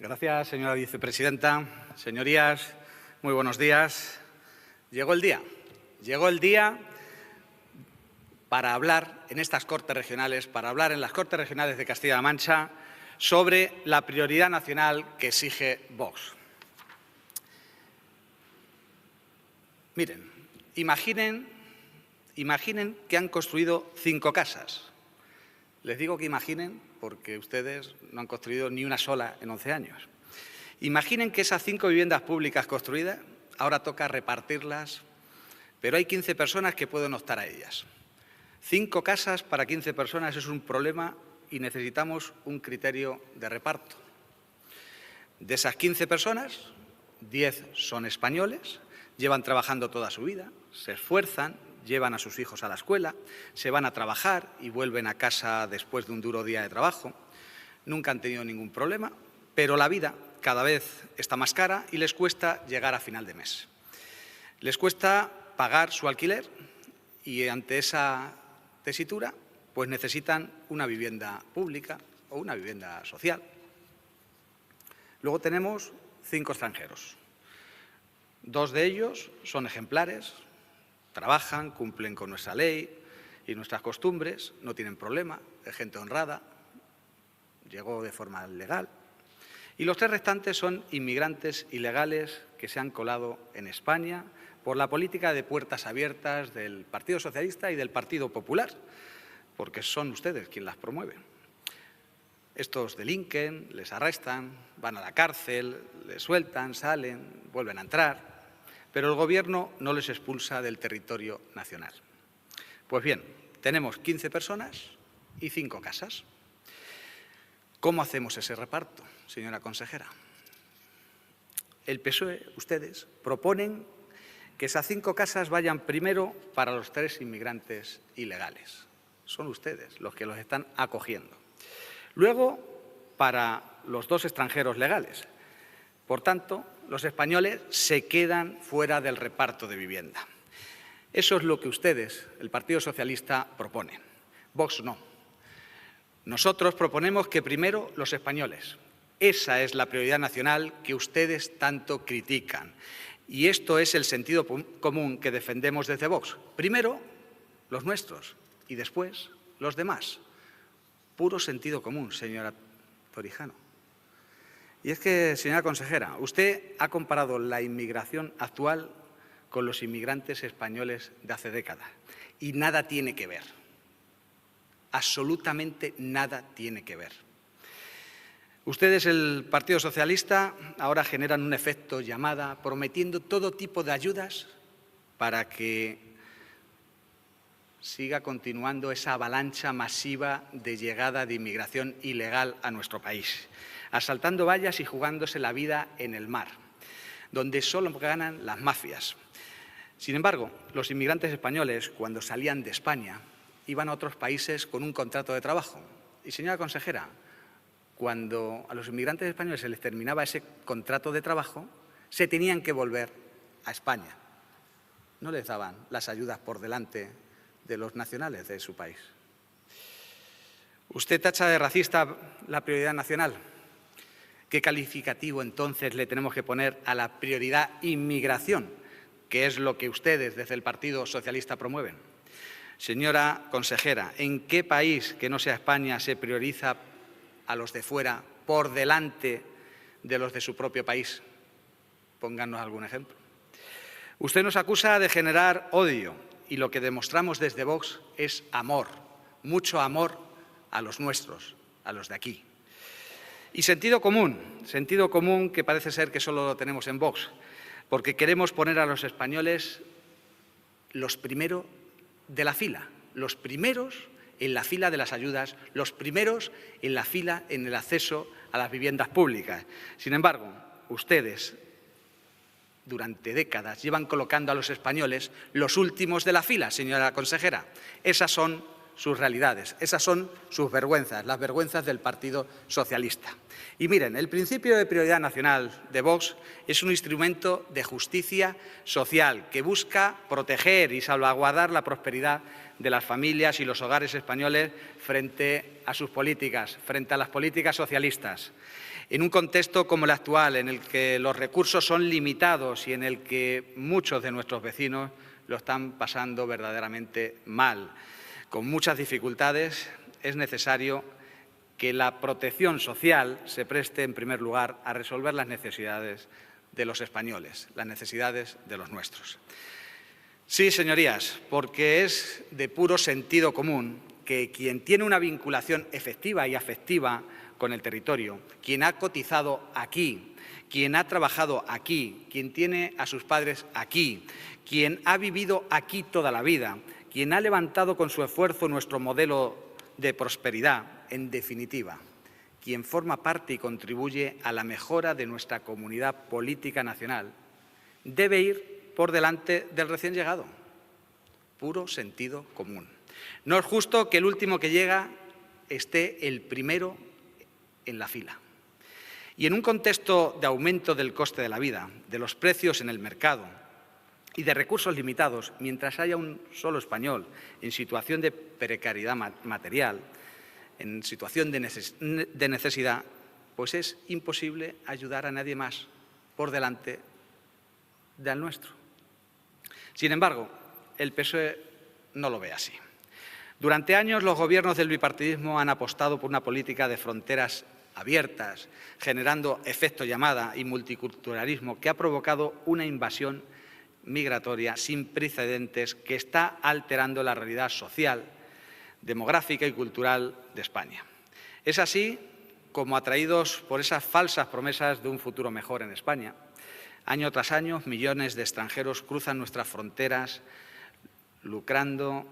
Gracias, señora vicepresidenta. Señorías, muy buenos días. Llegó el día para hablar en estas Cortes Regionales, para hablar en las Cortes Regionales de Castilla-La Mancha sobre la prioridad nacional que exige Vox. Miren, imaginen que han construido 5 casas. Les digo que imaginen porque ustedes no han construido ni una sola en 11 años. Imaginen que esas 5 viviendas públicas construidas, ahora toca repartirlas, pero hay 15 personas que pueden optar a ellas. 5 casas para 15 personas es un problema y necesitamos un criterio de reparto. De esas 15 personas, 10 son españoles, llevan trabajando toda su vida, se esfuerzan, llevan a sus hijos a la escuela, se van a trabajar y vuelven a casa después de un duro día de trabajo. Nunca han tenido ningún problema, pero la vida cada vez está más cara y les cuesta llegar a final de mes. Les cuesta pagar su alquiler y ante esa tesitura pues necesitan una vivienda pública o una vivienda social. Luego tenemos 5 extranjeros. 2 de ellos son ejemplares, trabajan, cumplen con nuestra ley y nuestras costumbres, no tienen problema, es gente honrada, llegó de forma legal. Y los 3 restantes son inmigrantes ilegales que se han colado en España por la política de puertas abiertas del Partido Socialista y del Partido Popular, porque son ustedes quienes las promueven. Estos delinquen, les arrestan, van a la cárcel, les sueltan, salen, vuelven a entrar, pero el Gobierno no les expulsa del territorio nacional. Pues bien, tenemos 15 personas y 5 casas. ¿Cómo hacemos ese reparto, señora consejera? El PSOE, ustedes, proponen que esas 5 casas vayan primero para los 3 inmigrantes ilegales. Son ustedes los que los están acogiendo. Luego, para los 2 extranjeros legales. Por tanto, los españoles se quedan fuera del reparto de vivienda. Eso es lo que ustedes, el Partido Socialista, proponen. Vox no. Nosotros proponemos que primero los españoles. Esa es la prioridad nacional que ustedes tanto critican. Y esto es el sentido común que defendemos desde Vox. Primero los nuestros y después los demás. Puro sentido común, señora Torijano. Y es que, señora consejera, usted ha comparado la inmigración actual con los inmigrantes españoles de hace décadas y nada tiene que ver. Absolutamente nada tiene que ver. Ustedes, el Partido Socialista, ahora generan un efecto llamada prometiendo todo tipo de ayudas para que siga continuando esa avalancha masiva de llegada de inmigración ilegal a nuestro país, asaltando vallas y jugándose la vida en el mar, donde solo ganan las mafias. Sin embargo, los inmigrantes españoles, cuando salían de España, iban a otros países con un contrato de trabajo. Y, señora consejera, cuando a los inmigrantes españoles se les terminaba ese contrato de trabajo, se tenían que volver a España. No les daban las ayudas por delante de los nacionales de su país. Usted tacha de racista la prioridad nacional. ¿Qué calificativo entonces le tenemos que poner a la prioridad inmigración, que es lo que ustedes desde el Partido Socialista promueven? Señora consejera, ¿en qué país que no sea España se prioriza a los de fuera por delante de los de su propio país? Pónganos algún ejemplo. Usted nos acusa de generar odio y lo que demostramos desde Vox es amor, mucho amor a los nuestros, a los de aquí. Y sentido común que parece ser que solo lo tenemos en Vox, porque queremos poner a los españoles los primeros de la fila, los primeros en la fila de las ayudas, los primeros en la fila en el acceso a las viviendas públicas. Sin embargo, ustedes durante décadas llevan colocando a los españoles los últimos de la fila, señora consejera. Esas son sus realidades, esas son sus vergüenzas, las vergüenzas del Partido Socialista. Y miren, el principio de prioridad nacional de Vox es un instrumento de justicia social que busca proteger y salvaguardar la prosperidad de las familias y los hogares españoles frente a sus políticas, frente a las políticas socialistas. En un contexto como el actual, en el que los recursos son limitados y en el que muchos de nuestros vecinos lo están pasando verdaderamente mal, con muchas dificultades, es necesario que la protección social se preste, en primer lugar, a resolver las necesidades de los españoles, las necesidades de los nuestros. Sí, señorías, porque es de puro sentido común que quien tiene una vinculación efectiva y afectiva con el territorio, quien ha cotizado aquí, quien ha trabajado aquí, quien tiene a sus padres aquí, quien ha vivido aquí toda la vida, quien ha levantado con su esfuerzo nuestro modelo de prosperidad, en definitiva, quien forma parte y contribuye a la mejora de nuestra comunidad política nacional, debe ir por delante del recién llegado. Puro sentido común. No es justo que el último que llega esté el primero en la fila. Y en un contexto de aumento del coste de la vida, de los precios en el mercado y de recursos limitados, mientras haya un solo español en situación de precariedad material, en situación de necesidad, pues es imposible ayudar a nadie más por delante del nuestro. Sin embargo, el PSOE no lo ve así. Durante años los gobiernos del bipartidismo han apostado por una política de fronteras abiertas, generando efecto llamada y multiculturalismo que ha provocado una invasión migratoria sin precedentes que está alterando la realidad social, demográfica y cultural de España. Es así como, atraídos por esas falsas promesas de un futuro mejor en España, año tras año millones de extranjeros cruzan nuestras fronteras, lucrando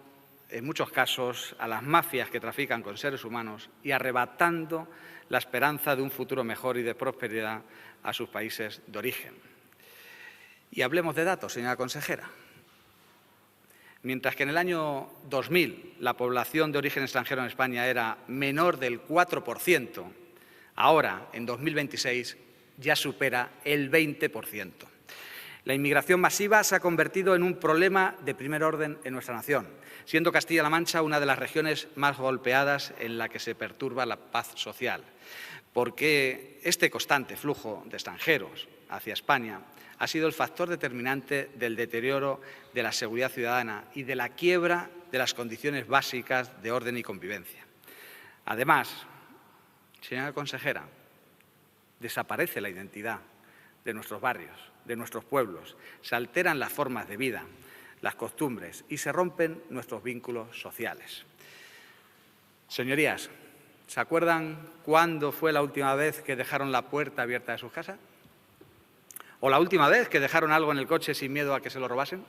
en muchos casos a las mafias que trafican con seres humanos y arrebatando la esperanza de un futuro mejor y de prosperidad a sus países de origen. Y hablemos de datos, señora consejera. Mientras que en el año 2000 la población de origen extranjero en España era menor del 4%, ahora, en 2026, ya supera el 20%. La inmigración masiva se ha convertido en un problema de primer orden en nuestra nación, siendo Castilla-La Mancha una de las regiones más golpeadas en la que se perturba la paz social, porque este constante flujo de extranjeros hacia España ha sido el factor determinante del deterioro de la seguridad ciudadana y de la quiebra de las condiciones básicas de orden y convivencia. Además, señora consejera, desaparece la identidad de nuestros barrios, de nuestros pueblos, se alteran las formas de vida, las costumbres y se rompen nuestros vínculos sociales. Señorías, ¿se acuerdan cuándo fue la última vez que dejaron la puerta abierta de sus casas? ¿O la última vez que dejaron algo en el coche sin miedo a que se lo robasen?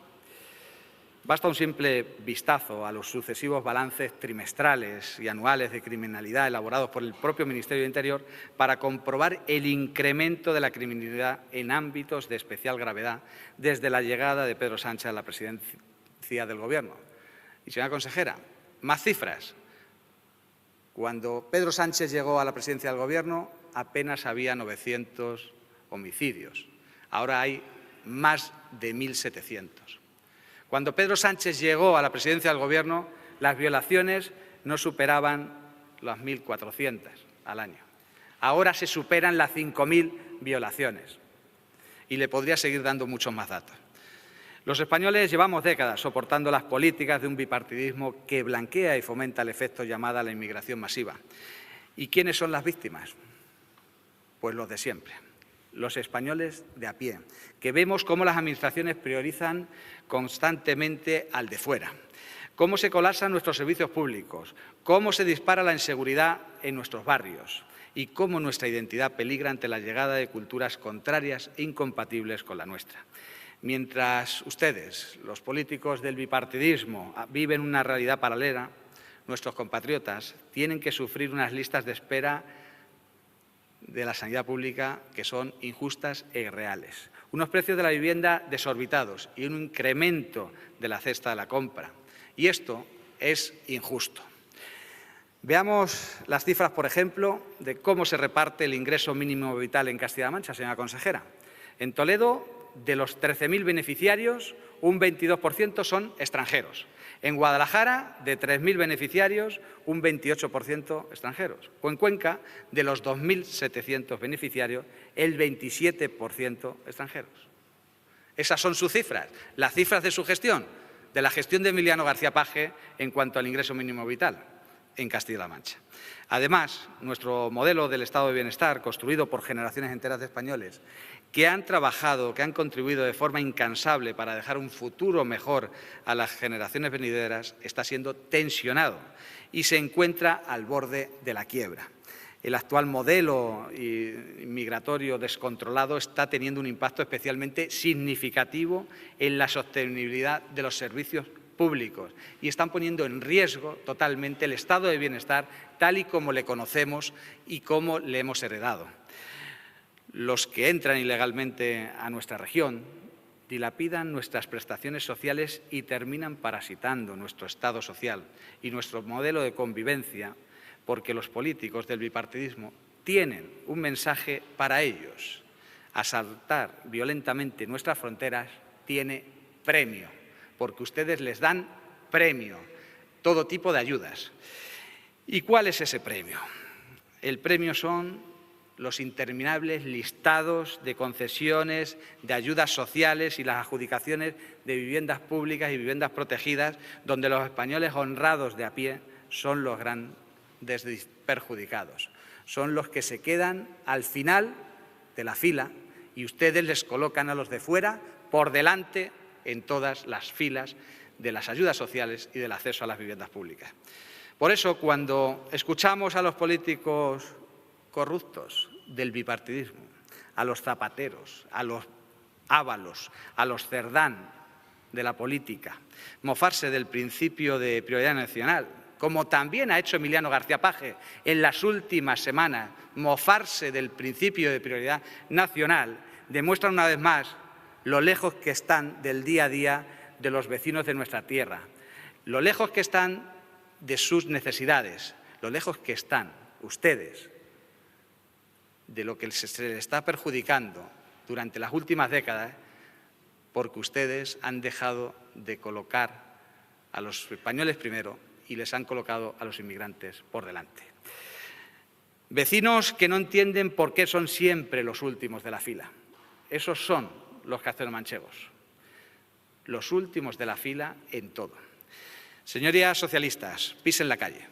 Basta un simple vistazo a los sucesivos balances trimestrales y anuales de criminalidad elaborados por el propio Ministerio de Interior para comprobar el incremento de la criminalidad en ámbitos de especial gravedad desde la llegada de Pedro Sánchez a la presidencia del Gobierno. Y, señora consejera, más cifras. Cuando Pedro Sánchez llegó a la presidencia del Gobierno, apenas había 900 homicidios. Ahora hay más de 1.700. Cuando Pedro Sánchez llegó a la presidencia del Gobierno, las violaciones no superaban las 1.400 al año. Ahora se superan las 5.000 violaciones. Y le podría seguir dando muchos más datos. Los españoles llevamos décadas soportando las políticas de un bipartidismo que blanquea y fomenta el efecto llamada a la inmigración masiva. ¿Y quiénes son las víctimas? Pues los de siempre. Los españoles de a pie, que vemos cómo las administraciones priorizan constantemente al de fuera, cómo se colapsan nuestros servicios públicos, cómo se dispara la inseguridad en nuestros barrios y cómo nuestra identidad peligra ante la llegada de culturas contrarias e incompatibles con la nuestra. Mientras ustedes, los políticos del bipartidismo, viven una realidad paralela, nuestros compatriotas tienen que sufrir unas listas de espera de la sanidad pública que son injustas e irreales. Unos precios de la vivienda desorbitados y un incremento de la cesta de la compra. Y esto es injusto. Veamos las cifras, por ejemplo, de cómo se reparte el ingreso mínimo vital en Castilla-La Mancha, señora consejera. En Toledo, de los 13.000 beneficiarios, un 22% son extranjeros. En Guadalajara, de 3.000 beneficiarios, un 28% extranjeros. O en Cuenca, de los 2.700 beneficiarios, el 27% extranjeros. Esas son sus cifras, las cifras de su gestión, de la gestión de Emiliano García Paje en cuanto al ingreso mínimo vital en Castilla-La Mancha. Además, nuestro modelo del Estado de Bienestar, construido por generaciones enteras de españoles, que han trabajado, que han contribuido de forma incansable para dejar un futuro mejor a las generaciones venideras, está siendo tensionado y se encuentra al borde de la quiebra. El actual modelo migratorio descontrolado está teniendo un impacto especialmente significativo en la sostenibilidad de los servicios públicos y están poniendo en riesgo totalmente el estado de bienestar tal y como le conocemos y como le hemos heredado. Los que entran ilegalmente a nuestra región dilapidan nuestras prestaciones sociales y terminan parasitando nuestro Estado social y nuestro modelo de convivencia, porque los políticos del bipartidismo tienen un mensaje para ellos. Asaltar violentamente nuestras fronteras tiene premio, porque ustedes les dan premio, todo tipo de ayudas. ¿Y cuál es ese premio? El premio son los interminables listados de concesiones, de ayudas sociales y las adjudicaciones de viviendas públicas y viviendas protegidas, donde los españoles honrados de a pie son los grandes perjudicados. Son los que se quedan al final de la fila y ustedes les colocan a los de fuera por delante en todas las filas de las ayudas sociales y del acceso a las viviendas públicas. Por eso, cuando escuchamos a los políticos corruptos del bipartidismo, a los zapateros, a los Ábalos, a los Cerdán de la política, mofarse del principio de prioridad nacional, como también ha hecho Emiliano García Paje en las últimas semanas, mofarse del principio de prioridad nacional, demuestra una vez más lo lejos que están del día a día de los vecinos de nuestra tierra, lo lejos que están de sus necesidades, lo lejos que están ustedes de lo que se les está perjudicando durante las últimas décadas, porque ustedes han dejado de colocar a los españoles primero y les han colocado a los inmigrantes por delante. Vecinos que no entienden por qué son siempre los últimos de la fila. Esos son los castellanomanchegos, los últimos de la fila en todo. Señorías socialistas, pisen la calle,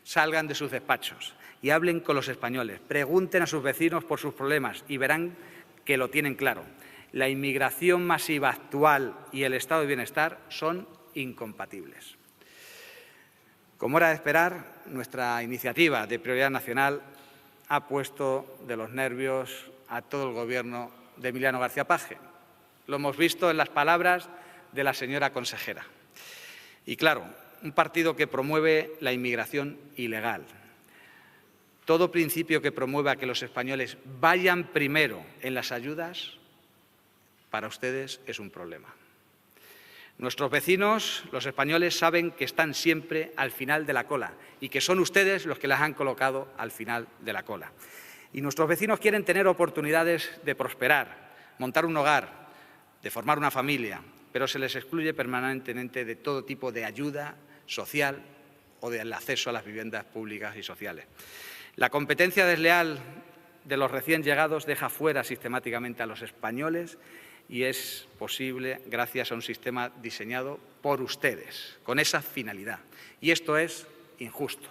salgan de sus despachos y hablen con los españoles, pregunten a sus vecinos por sus problemas y verán que lo tienen claro. La inmigración masiva actual y el estado de bienestar son incompatibles. Como era de esperar, nuestra iniciativa de prioridad nacional ha puesto de los nervios a todo el Gobierno de Emiliano García Paje. Lo hemos visto en las palabras de la señora consejera. Y claro, un partido que promueve la inmigración ilegal. Todo principio que promueva que los españoles vayan primero en las ayudas, para ustedes es un problema. Nuestros vecinos, los españoles, saben que están siempre al final de la cola y que son ustedes los que las han colocado al final de la cola. Y nuestros vecinos quieren tener oportunidades de prosperar, montar un hogar, de formar una familia, pero se les excluye permanentemente de todo tipo de ayuda social o del acceso a las viviendas públicas y sociales. La competencia desleal de los recién llegados deja fuera sistemáticamente a los españoles y es posible gracias a un sistema diseñado por ustedes, con esa finalidad. Y esto es injusto.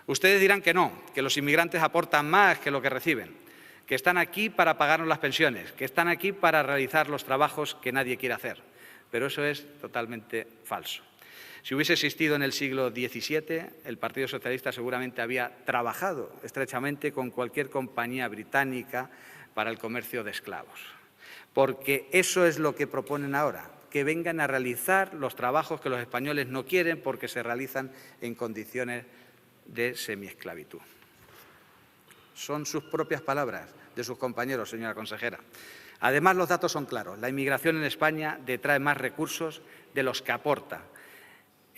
Ustedes dirán que no, que los inmigrantes aportan más que lo que reciben, que están aquí para pagarnos las pensiones, que están aquí para realizar los trabajos que nadie quiere hacer. Pero eso es totalmente falso. Si hubiese existido en el siglo XVII, el Partido Socialista seguramente había trabajado estrechamente con cualquier compañía británica para el comercio de esclavos. Porque eso es lo que proponen ahora, que vengan a realizar los trabajos que los españoles no quieren porque se realizan en condiciones de semiesclavitud. Son sus propias palabras de sus compañeros, señora consejera. Además, los datos son claros. La inmigración en España detrae más recursos de los que aporta.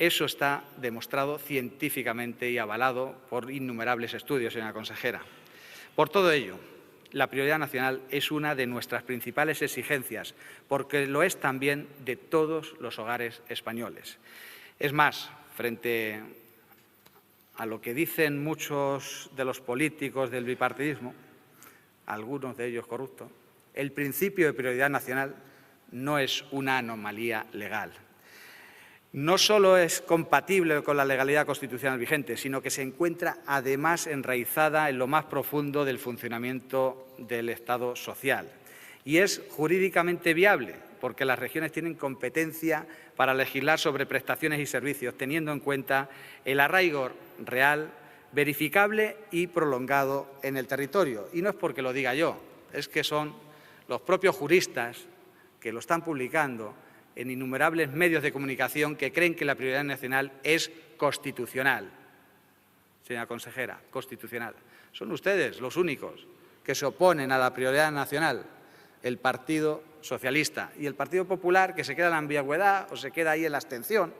Eso está demostrado científicamente y avalado por innumerables estudios, señora consejera. Por todo ello, la prioridad nacional es una de nuestras principales exigencias, porque lo es también de todos los hogares españoles. Es más, frente a lo que dicen muchos de los políticos del bipartidismo, algunos de ellos corruptos, el principio de prioridad nacional no es una anomalía legal. No solo es compatible con la legalidad constitucional vigente, sino que se encuentra además enraizada en lo más profundo del funcionamiento del Estado social. Y es jurídicamente viable, porque las regiones tienen competencia para legislar sobre prestaciones y servicios, teniendo en cuenta el arraigo real, verificable y prolongado en el territorio. Y no es porque lo diga yo, es que son los propios juristas que lo están publicando en innumerables medios de comunicación que creen que la prioridad nacional es constitucional. Señora consejera, constitucional. Son ustedes los únicos que se oponen a la prioridad nacional, el Partido Socialista y el Partido Popular, que se queda en la ambigüedad o se queda ahí en la abstención,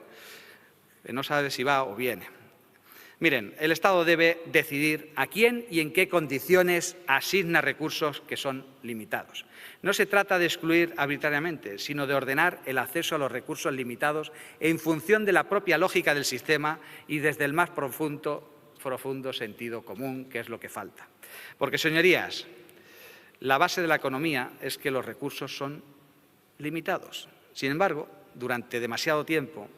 que no sabe si va o viene. Miren, el Estado debe decidir a quién y en qué condiciones asigna recursos que son limitados. No se trata de excluir arbitrariamente, sino de ordenar el acceso a los recursos limitados en función de la propia lógica del sistema y desde el más profundo sentido común, que es lo que falta. Porque, señorías, la base de la economía es que los recursos son limitados. Sin embargo, durante demasiado tiempo,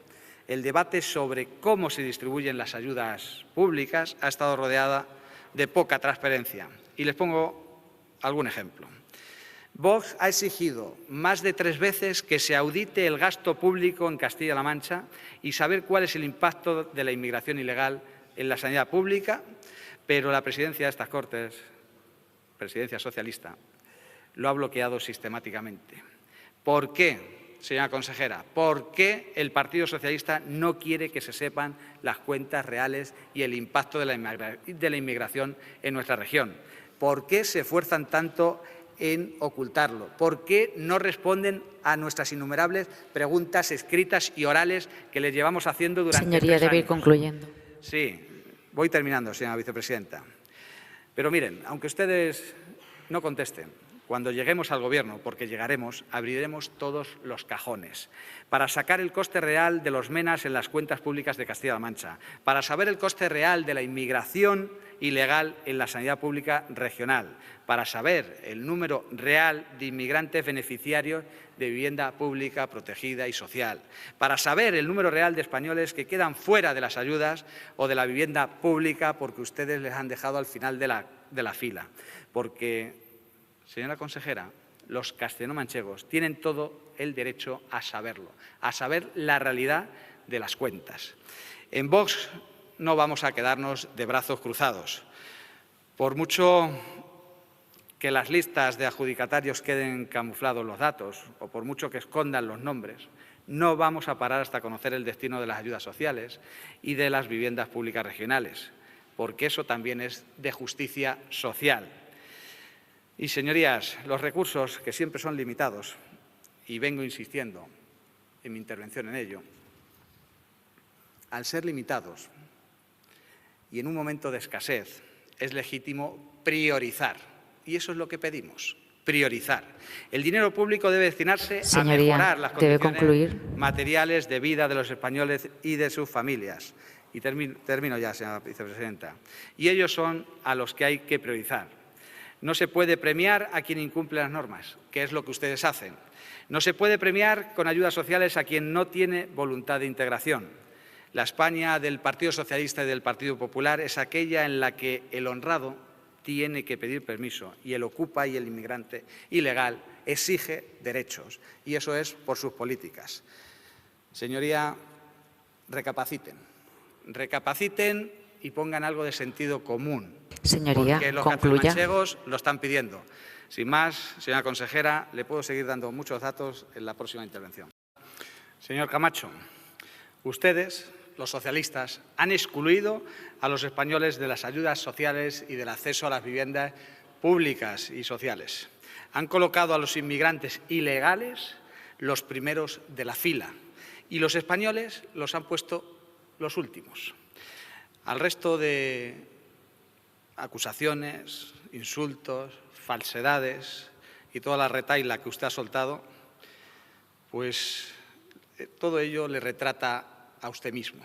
el debate sobre cómo se distribuyen las ayudas públicas ha estado rodeada de poca transparencia. Y les pongo algún ejemplo. Vox ha exigido más de 3 veces que se audite el gasto público en Castilla-La Mancha y saber cuál es el impacto de la inmigración ilegal en la sanidad pública, pero la presidencia de estas Cortes, presidencia socialista, lo ha bloqueado sistemáticamente. ¿Por qué? Señora consejera, ¿por qué el Partido Socialista no quiere que se sepan las cuentas reales y el impacto de la inmigración en nuestra región? ¿Por qué se esfuerzan tanto en ocultarlo? ¿Por qué no responden a nuestras innumerables preguntas escritas y orales que les llevamos haciendo durante 3 años? Señoría, debe ir concluyendo. Sí, voy terminando, señora vicepresidenta. Pero miren, aunque ustedes no contesten, cuando lleguemos al Gobierno, porque llegaremos, abriremos todos los cajones para sacar el coste real de los menas en las cuentas públicas de Castilla-La Mancha, para saber el coste real de la inmigración ilegal en la sanidad pública regional, para saber el número real de inmigrantes beneficiarios de vivienda pública protegida y social, para saber el número real de españoles que quedan fuera de las ayudas o de la vivienda pública porque ustedes les han dejado al final de la fila. Porque, señora consejera, los castellano-manchegos tienen todo el derecho a saberlo, a saber la realidad de las cuentas. En Vox no vamos a quedarnos de brazos cruzados. Por mucho que las listas de adjudicatarios queden camuflados los datos o por mucho que escondan los nombres, no vamos a parar hasta conocer el destino de las ayudas sociales y de las viviendas públicas regionales, porque eso también es de justicia social. Y, señorías, los recursos, que siempre son limitados, y vengo insistiendo en mi intervención en ello, al ser limitados y en un momento de escasez, es legítimo priorizar. Y eso es lo que pedimos, priorizar. El dinero público debe destinarse a mejorar las condiciones materiales de vida de los españoles y de sus familias. Y termino ya, señora vicepresidenta. Y ellos son a los que hay que priorizar. No se puede premiar a quien incumple las normas, que es lo que ustedes hacen. No se puede premiar con ayudas sociales a quien no tiene voluntad de integración. La España del Partido Socialista y del Partido Popular es aquella en la que el honrado tiene que pedir permiso y el ocupa y el inmigrante ilegal exige derechos. Y eso es por sus políticas. Señoría, recapaciten. Recapaciten y pongan algo de sentido común. Señoría, porque los castellano-manchegos lo están pidiendo. Sin más, señora consejera, le puedo seguir dando muchos datos en la próxima intervención. Señor Camacho, ustedes, los socialistas, han excluido a los españoles de las ayudas sociales y del acceso a las viviendas públicas y sociales. Han colocado a los inmigrantes ilegales los primeros de la fila y los españoles los han puesto los últimos. Al resto de acusaciones, insultos, falsedades y toda la retahíla que usted ha soltado, pues todo ello le retrata a usted mismo.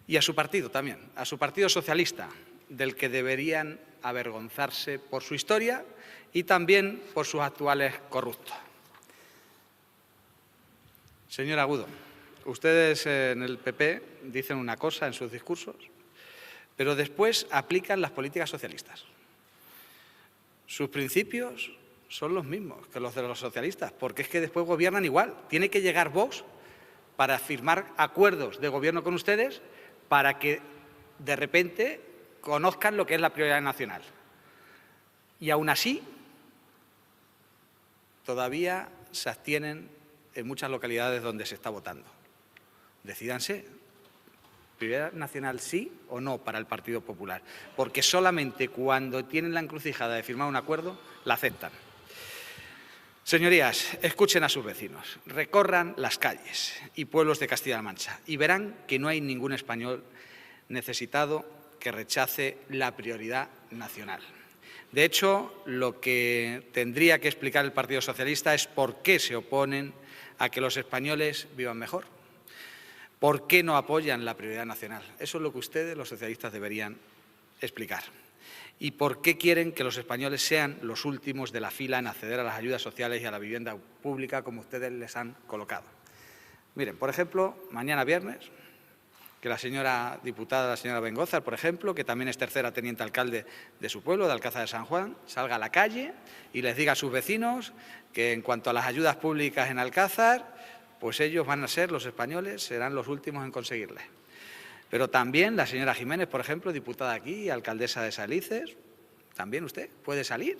Y a su partido también, a su Partido Socialista, del que deberían avergonzarse por su historia y también por sus actuales corruptos. Señor Agudo, ustedes en el PP dicen una cosa en sus discursos, pero después aplican las políticas socialistas. Sus principios son los mismos que los de los socialistas, porque es que después gobiernan igual. Tiene que llegar Vox para firmar acuerdos de gobierno con ustedes para que de repente conozcan lo que es la prioridad nacional. Y aún así, todavía se abstienen en muchas localidades donde se está votando. Decídanse, prioridad nacional sí o no para el Partido Popular, porque solamente cuando tienen la encrucijada de firmar un acuerdo, la aceptan. Señorías, escuchen a sus vecinos, recorran las calles y pueblos de Castilla-La Mancha y verán que no hay ningún español necesitado que rechace la prioridad nacional. De hecho, lo que tendría que explicar el Partido Socialista es por qué se oponen a que los españoles vivan mejor. ¿Por qué no apoyan la prioridad nacional? Eso es lo que ustedes, los socialistas, deberían explicar. ¿Y por qué quieren que los españoles sean los últimos de la fila en acceder a las ayudas sociales y a la vivienda pública como ustedes les han colocado? Miren, por ejemplo, mañana viernes, que la señora diputada, la señora Bengózar, por ejemplo, que también es tercera teniente alcalde de su pueblo, de Alcázar de San Juan, salga a la calle y les diga a sus vecinos que en cuanto a las ayudas públicas en Alcázar, pues ellos van a ser, los españoles, serán los últimos en conseguirles. Pero también la señora Jiménez, por ejemplo, diputada aquí, alcaldesa de Salices, también usted puede salir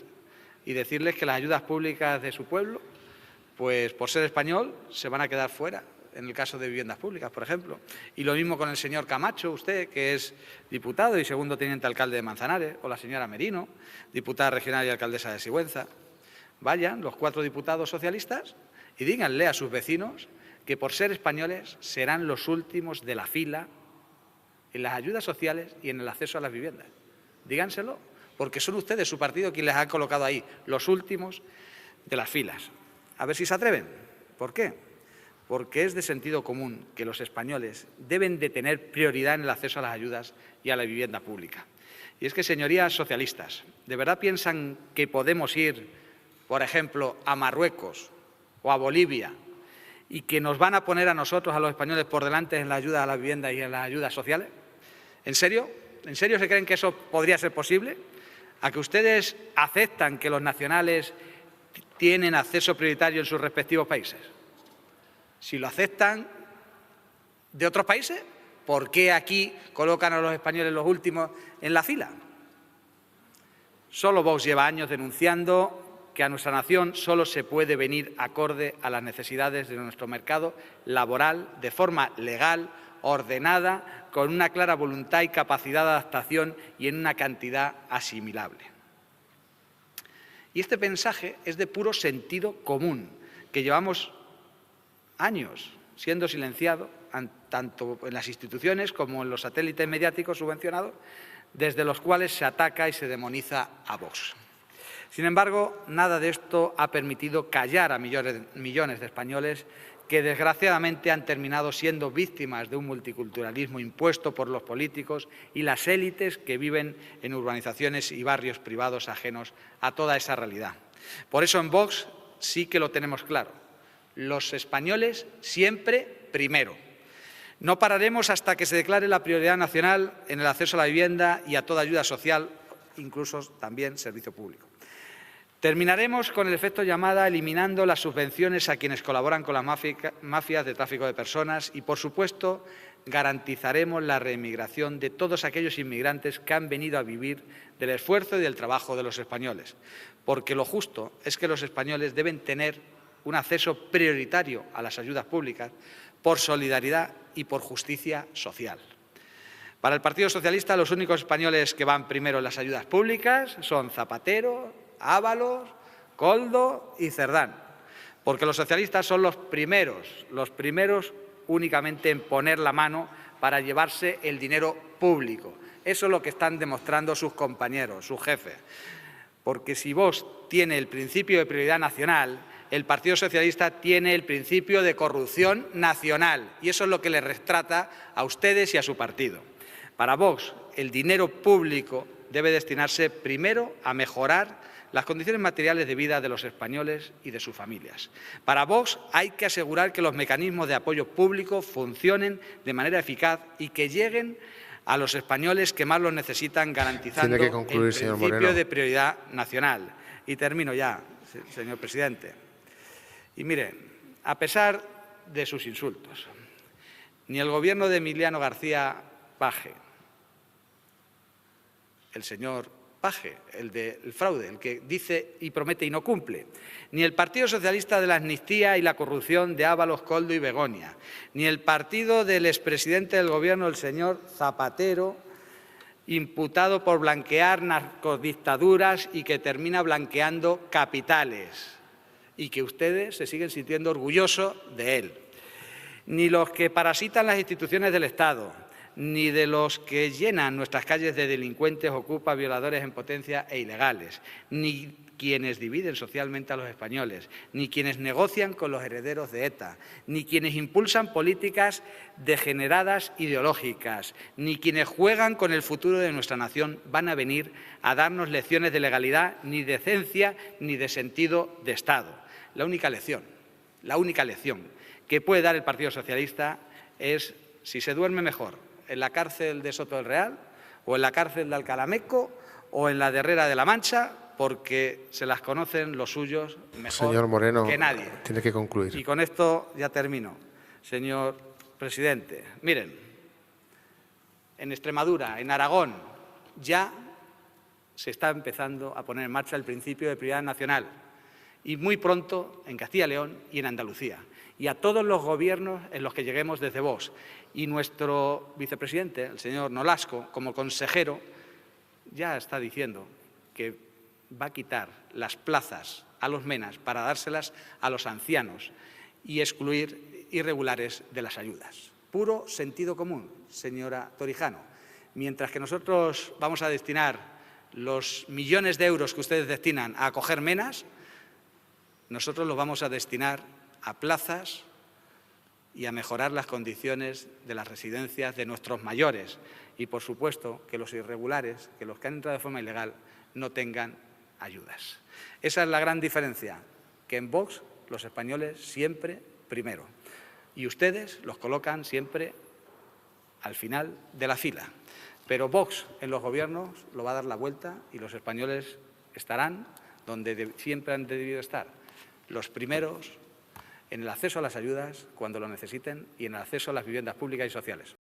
y decirles que las ayudas públicas de su pueblo, pues por ser español, se van a quedar fuera, en el caso de viviendas públicas, por ejemplo. Y lo mismo con el señor Camacho, usted, que es diputado y segundo teniente alcalde de Manzanares, o la señora Merino, diputada regional y alcaldesa de Sigüenza. Vayan los 4 diputados socialistas y díganle a sus vecinos que por ser españoles serán los últimos de la fila en las ayudas sociales y en el acceso a las viviendas. Díganselo, porque son ustedes, su partido, quienes les han colocado ahí, los últimos de las filas. A ver si se atreven. ¿Por qué? Porque es de sentido común que los españoles deben de tener prioridad en el acceso a las ayudas y a la vivienda pública. Y es que, señorías socialistas, ¿de verdad piensan que podemos ir, por ejemplo, a Marruecos o a Bolivia y que nos van a poner a nosotros, a los españoles, por delante en la ayuda a la vivienda y en las ayudas sociales? ¿En serio? ¿En serio se creen que eso podría ser posible? ¿A que ustedes aceptan que los nacionales tienen acceso prioritario en sus respectivos países? Si lo aceptan de otros países, ¿por qué aquí colocan a los españoles los últimos en la fila? Solo Vox lleva años denunciando que a nuestra nación solo se puede venir acorde a las necesidades de nuestro mercado laboral de forma legal, ordenada, con una clara voluntad y capacidad de adaptación y en una cantidad asimilable. Y este mensaje es de puro sentido común, que llevamos años siendo silenciado, tanto en las instituciones como en los satélites mediáticos subvencionados, desde los cuales se ataca y se demoniza a Vox. Sin embargo, nada de esto ha permitido callar a millones de españoles que desgraciadamente han terminado siendo víctimas de un multiculturalismo impuesto por los políticos y las élites que viven en urbanizaciones y barrios privados ajenos a toda esa realidad. Por eso en Vox sí que lo tenemos claro. Los españoles siempre primero. No pararemos hasta que se declare la prioridad nacional en el acceso a la vivienda y a toda ayuda social, incluso también servicio público. Terminaremos con el efecto llamada eliminando las subvenciones a quienes colaboran con las mafias de tráfico de personas y, por supuesto, garantizaremos la reemigración de todos aquellos inmigrantes que han venido a vivir del esfuerzo y del trabajo de los españoles, porque lo justo es que los españoles deben tener un acceso prioritario a las ayudas públicas por solidaridad y por justicia social. Para el Partido Socialista, los únicos españoles que van primero en las ayudas públicas son Zapatero, Ábalos, Koldo y Cerdán, porque los socialistas son los primeros únicamente en poner la mano para llevarse el dinero público. Eso es lo que están demostrando sus compañeros, sus jefes. Porque si Vox tiene el principio de prioridad nacional, el Partido Socialista tiene el principio de corrupción nacional. Y eso es lo que les retrata a ustedes y a su partido. Para Vox, el dinero público debe destinarse primero a mejorar las condiciones materiales de vida de los españoles y de sus familias. Para Vox hay que asegurar que los mecanismos de apoyo público funcionen de manera eficaz y que lleguen a los españoles que más lo necesitan, garantizando el principio de prioridad nacional. Y termino ya, señor presidente. Y mire, a pesar de sus insultos, ni el Gobierno de Emiliano García Paje, el señor Paje, el del fraude, el que dice y promete y no cumple, ni el Partido Socialista de la amnistía y la corrupción de Ábalos, Koldo y Begoña, ni el partido del expresidente del Gobierno, el señor Zapatero, imputado por blanquear narcodictaduras y que termina blanqueando capitales, y que ustedes se siguen sintiendo orgullosos de él, ni los que parasitan las instituciones del Estado, ni de los que llenan nuestras calles de delincuentes, ocupas, violadores en potencia e ilegales, ni quienes dividen socialmente a los españoles, ni quienes negocian con los herederos de ETA, ni quienes impulsan políticas degeneradas ideológicas, ni quienes juegan con el futuro de nuestra nación van a venir a darnos lecciones de legalidad, ni de decencia, ni de sentido de Estado. La única lección que puede dar el Partido Socialista es si se duerme mejor en la cárcel de Soto del Real, o en la cárcel de Alcalá Meco, o en la de Herrera de la Mancha, porque se las conocen los suyos mejor señor Moreno, que nadie. Tiene que concluir. Y con esto ya termino. Señor presidente, miren, en Extremadura, en Aragón, ya se está empezando a poner en marcha el principio de prioridad nacional, y muy pronto en Castilla y León y en Andalucía, y a todos los gobiernos en los que lleguemos desde Vox. Y nuestro vicepresidente, el señor Nolasco, como consejero, ya está diciendo que va a quitar las plazas a los menas para dárselas a los ancianos y excluir irregulares de las ayudas. Puro sentido común, señora Torijano. Mientras que nosotros vamos a destinar los millones de euros que ustedes destinan a acoger menas, nosotros los vamos a destinar a plazas y a mejorar las condiciones de las residencias de nuestros mayores. Y, por supuesto, que los irregulares, que los que han entrado de forma ilegal, no tengan ayudas. Esa es la gran diferencia, que en Vox los españoles siempre primero. Y ustedes los colocan siempre al final de la fila. Pero Vox en los gobiernos lo va a dar la vuelta y los españoles estarán donde siempre han debido estar, los primeros en el acceso a las ayudas cuando lo necesiten y en el acceso a las viviendas públicas y sociales.